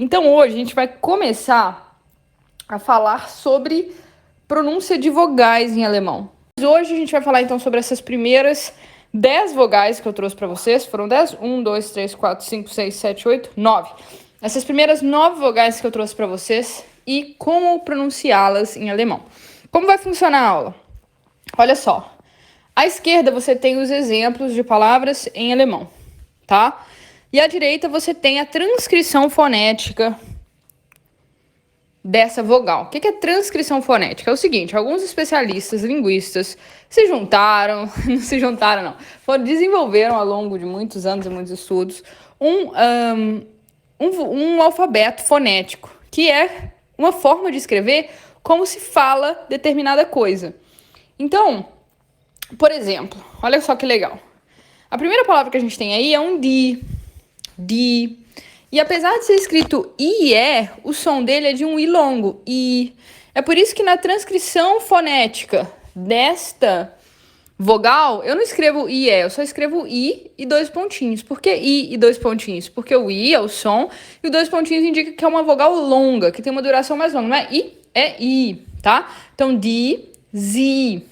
Então hoje a gente vai começar a falar sobre pronúncia de vogais em alemão. Hoje a gente vai falar então sobre essas primeiras 10 vogais que eu trouxe para vocês. Foram 10? 1, 2, 3, 4, 5, 6, 7, 8, 9. Essas primeiras 9 vogais que eu trouxe para vocês e como pronunciá-las em alemão. Como vai funcionar a aula? Olha só. À esquerda você tem os exemplos de palavras em alemão, tá? E à direita você tem a transcrição fonética dessa vogal. O que é transcrição fonética? É o seguinte, alguns especialistas linguistas se juntaram, não se juntaram não, desenvolveram ao longo de muitos anos e muitos estudos um alfabeto fonético, que é uma forma de escrever como se fala determinada coisa. Então, por exemplo, olha só que legal. A primeira palavra que a gente tem aí é um die. E apesar de ser escrito IE, o som dele é de um I longo. I. É por isso que na transcrição fonética desta vogal, eu não escrevo IE, eu só escrevo I e 2 pontinhos. Por que I e 2 pontinhos? Porque o I é o som e o 2 pontinhos indica que é uma vogal longa, que tem uma duração mais longa. Não é I, é I, tá? Então, die, sie.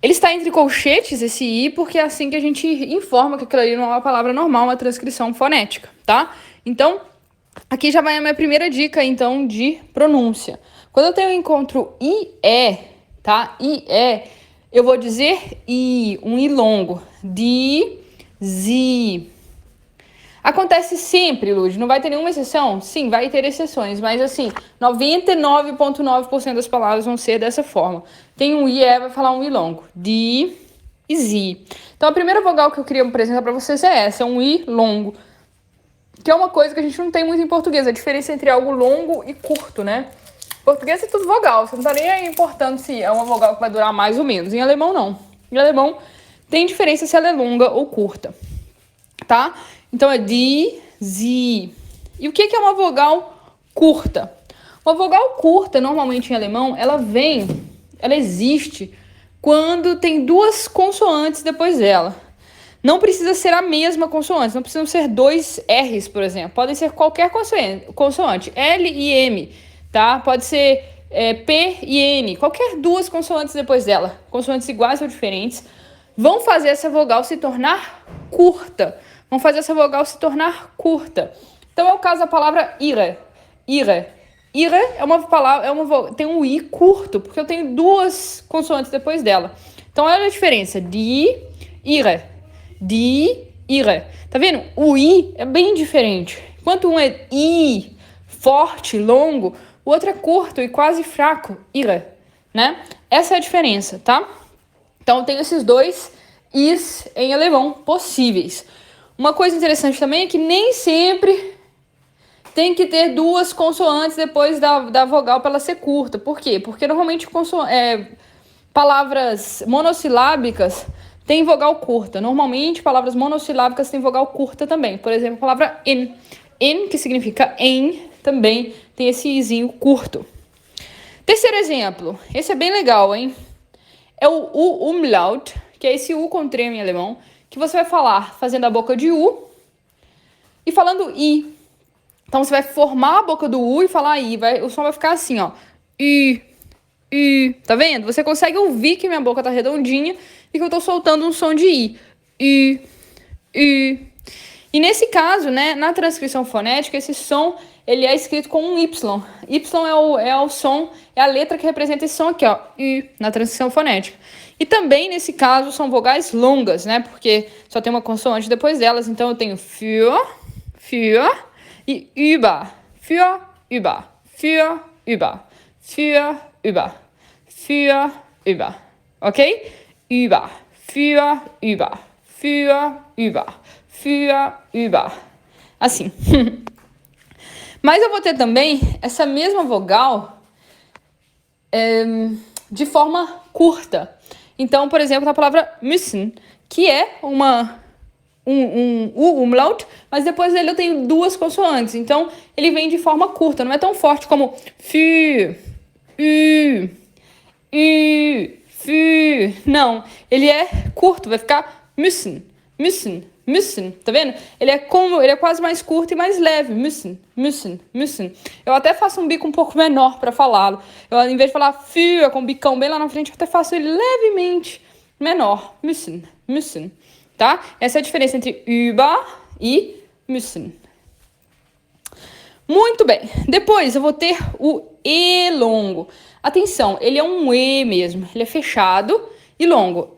Ele está entre colchetes, esse I, porque é assim que a gente informa que aquilo ali não é uma palavra normal, uma transcrição fonética, tá? Então, aqui já vai a minha primeira dica, então, de pronúncia. Quando eu encontro IE, tá? IE, eu vou dizer I, um I longo. Die, sie. Acontece sempre, Lud, não vai ter nenhuma exceção? Sim, vai ter exceções, mas assim, 99,9% das palavras vão ser dessa forma. Tem um IE, vai falar um I longo. Die e sie. Então a primeira vogal que eu queria apresentar para vocês é essa, é um I longo. Que é uma coisa que a gente não tem muito em português, a diferença entre algo longo e curto, né? Em português é tudo vogal, você não tá nem aí importando se é uma vogal que vai durar mais ou menos. Em alemão, não. Em alemão, tem diferença se ela é longa ou curta, tá? Então é die, sie. E o que é uma vogal curta? Uma vogal curta, normalmente em alemão, ela existe quando tem duas consoantes depois dela. Não precisa ser a mesma consoante, não precisam ser dois R's, por exemplo. Podem ser qualquer consoante, L e M, tá? Pode ser P e N, qualquer duas consoantes depois dela, consoantes iguais ou diferentes, vão fazer essa vogal se tornar curta. Vamos fazer essa vogal se tornar curta. Então é o caso da palavra ihre. Ihre. Ihre é uma palavra, tem um I curto, porque eu tenho duas consoantes depois dela. Então olha a diferença. Die, ihre. Die, ihre. Tá vendo? O I é bem diferente. Enquanto um é I, forte, longo, o outro é curto e quase fraco. Ihre, né? Essa é a diferença, tá? Então tem esses dois Is em alemão possíveis. Uma coisa interessante também é que nem sempre tem que ter duas consoantes depois da vogal para ela ser curta. Por quê? Porque normalmente palavras monossilábicas têm vogal curta. Normalmente palavras monossilábicas têm vogal curta também. Por exemplo, a palavra in. In, que significa em, também tem esse izinho curto. Terceiro exemplo. Esse é bem legal, hein? É o umlaut, que é esse U com trema em alemão, que você vai falar fazendo a boca de U e falando I. Então você vai formar a boca do U e falar I. O som vai ficar assim, ó. I. Tá vendo? Você consegue ouvir que minha boca tá redondinha e que eu tô soltando um som de I. I. E nesse caso, né, na transcrição fonética, esse som ele é escrito com um Y. Y é o som, é a letra que representa esse som aqui, ó. I, na transcrição fonética. E também, nesse caso, são vogais longas, né? Porque só tem uma consoante depois delas. Então, eu tenho für e über. Für, über. Für, über. Für, über. Für, über. Ok? Über. Für, über. Für, über. Für, über. Assim. Mas eu vou ter também essa mesma vogal de forma curta. Então, por exemplo, a palavra müssen, que é um umlaut, mas depois dele eu tenho duas consoantes. Então, ele vem de forma curta, não é tão forte como für, ü, für. Não, ele é curto, vai ficar müssen, müssen, müssen, tá vendo? Ele é quase mais curto e mais leve, müssen. Eu até faço um bico um pouco menor para falá-lo. Eu, em vez de falar für com o bicão bem lá na frente, eu até faço ele levemente menor, müssen, tá? Essa é a diferença entre über e müssen. Muito bem. Depois eu vou ter o E longo. Atenção, ele é um E mesmo. Ele é fechado e longo.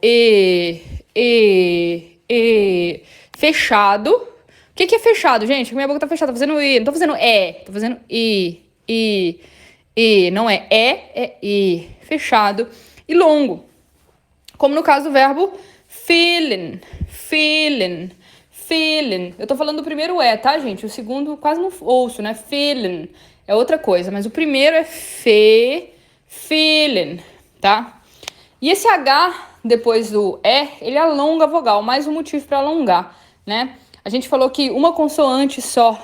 Fechado. O que é fechado, gente? Minha boca tá fechada. Tô fazendo E. Não tô fazendo E. Tô fazendo E. Não é é E. Fechado e longo. Como no caso do verbo fehlen. Eu tô falando do primeiro E, tá, gente? O segundo quase não ouço, né? Fehlen é outra coisa, mas o primeiro é fehlen, tá? E esse H depois do E, ele alonga a vogal, mais um motivo para alongar, né? A gente falou que uma consoante só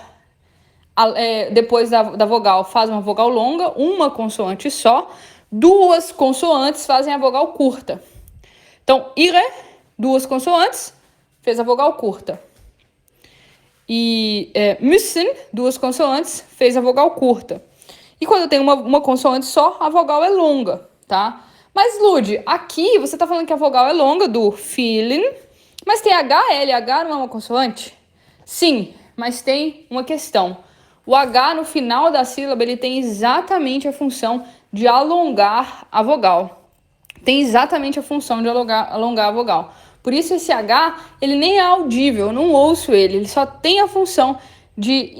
depois da vogal faz uma vogal longa, uma consoante só, duas consoantes fazem a vogal curta. Então, ihre, duas consoantes, fez a vogal curta. E müssen, duas consoantes, fez a vogal curta. E quando eu tenho uma consoante só, a vogal é longa, tá? Mas, Lud, aqui você tá falando que a vogal é longa do feeling, mas tem H não é uma consoante? Sim, mas tem uma questão. O H no final da sílaba, ele tem exatamente a função de alongar a vogal. Tem exatamente a função de alongar a vogal. Por isso esse H, ele nem é audível, eu não ouço ele só tem a função de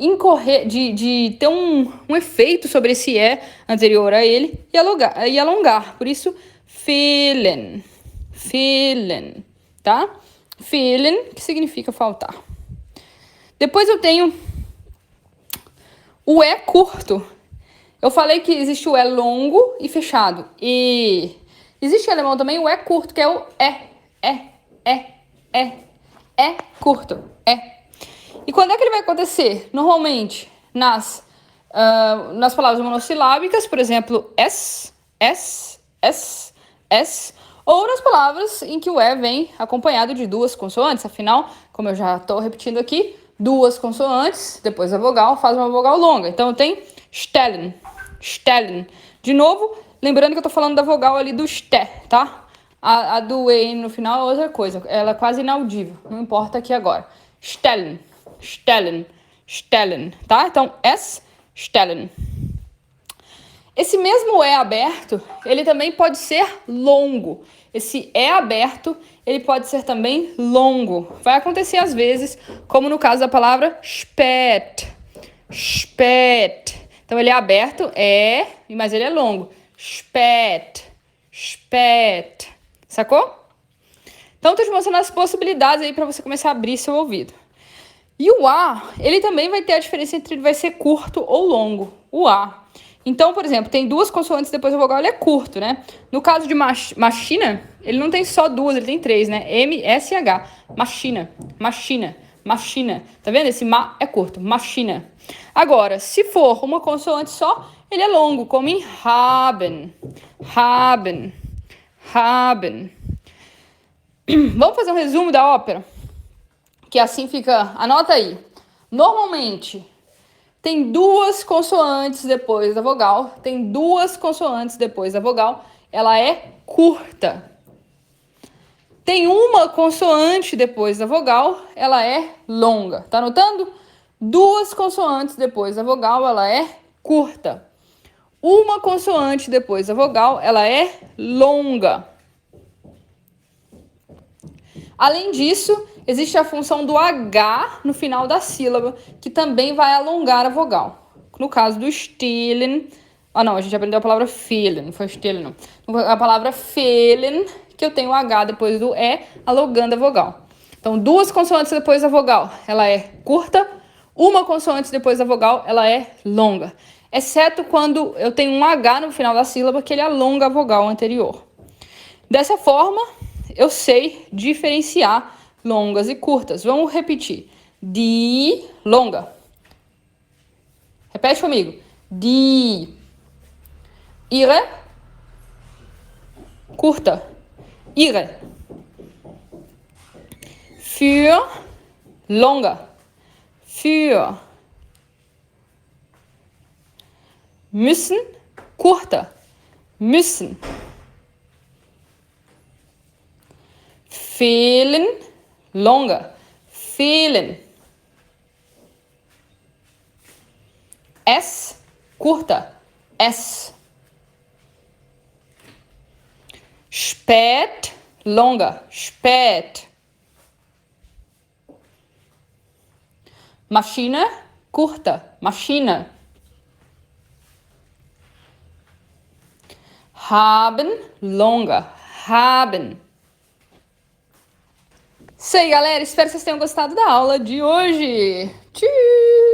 ter um efeito sobre esse E anterior a ele e alongar. Por isso, fehlen, tá? Fehlen, que significa faltar. Depois eu tenho o E curto. Eu falei que existe o E longo e fechado. E existe em alemão também o E curto, que é o curto, E quando é que ele vai acontecer? Normalmente, nas palavras monossilábicas, por exemplo, S, ou nas palavras em que o E vem acompanhado de duas consoantes. Afinal, como eu já estou repetindo aqui, duas consoantes, depois a vogal, faz uma vogal longa. Então, tem stellen. De novo, lembrando que eu estou falando da vogal ali do ste, tá? A do E no final é outra coisa. Ela é quase inaudível. Não importa aqui agora. Stellen, tá? Então, stellen. Esse mesmo E aberto, ele também pode ser longo. Esse E aberto, ele pode ser também longo. Vai acontecer às vezes, como no caso da palavra spät. Então, ele é aberto, mas ele é longo. Spät. Sacou? Então, tô te mostrando as possibilidades aí para você começar a abrir seu ouvido. E o A, ele também vai ter a diferença entre ele vai ser curto ou longo. O A. Então, por exemplo, tem duas consoantes depois da vogal, ele é curto, né? No caso de machina, ele não tem só duas, ele tem três, né? M, S e H. Machina. Tá vendo? Esse ma é curto. Machina. Agora, se for uma consoante só, ele é longo, como em haben. Vamos fazer um resumo da ópera? Que assim fica... Anota aí. Normalmente, tem duas consoantes depois da vogal. Ela é curta. Tem uma consoante depois da vogal. Ela é longa. Tá anotando? Duas consoantes depois da vogal. Ela é curta. Uma consoante depois da vogal. Ela é longa. Além disso, existe a função do H no final da sílaba, que também vai alongar a vogal. No caso do stillen... não, a gente aprendeu a palavra fehlen, não foi stillen, não. A palavra fehlen, que eu tenho o H depois do E, alongando a vogal. Então, duas consoantes depois da vogal, ela é curta. Uma consoante depois da vogal, ela é longa. Exceto quando eu tenho um H no final da sílaba, que ele alonga a vogal anterior. Dessa forma, eu sei diferenciar longas e curtas. Vamos repetir. Die, longa. Repete comigo. Die. Ihre, curta. Ihre. Für, longa. Für. Müssen, curta. Müssen. Fehlen, longa. Fehlen. Es, curta. Es. Spät, longa. Spät. Maschine, curta. Maschine. Haben, longa. Haben. Isso aí, galera. Espero que vocês tenham gostado da aula de hoje. Tchau!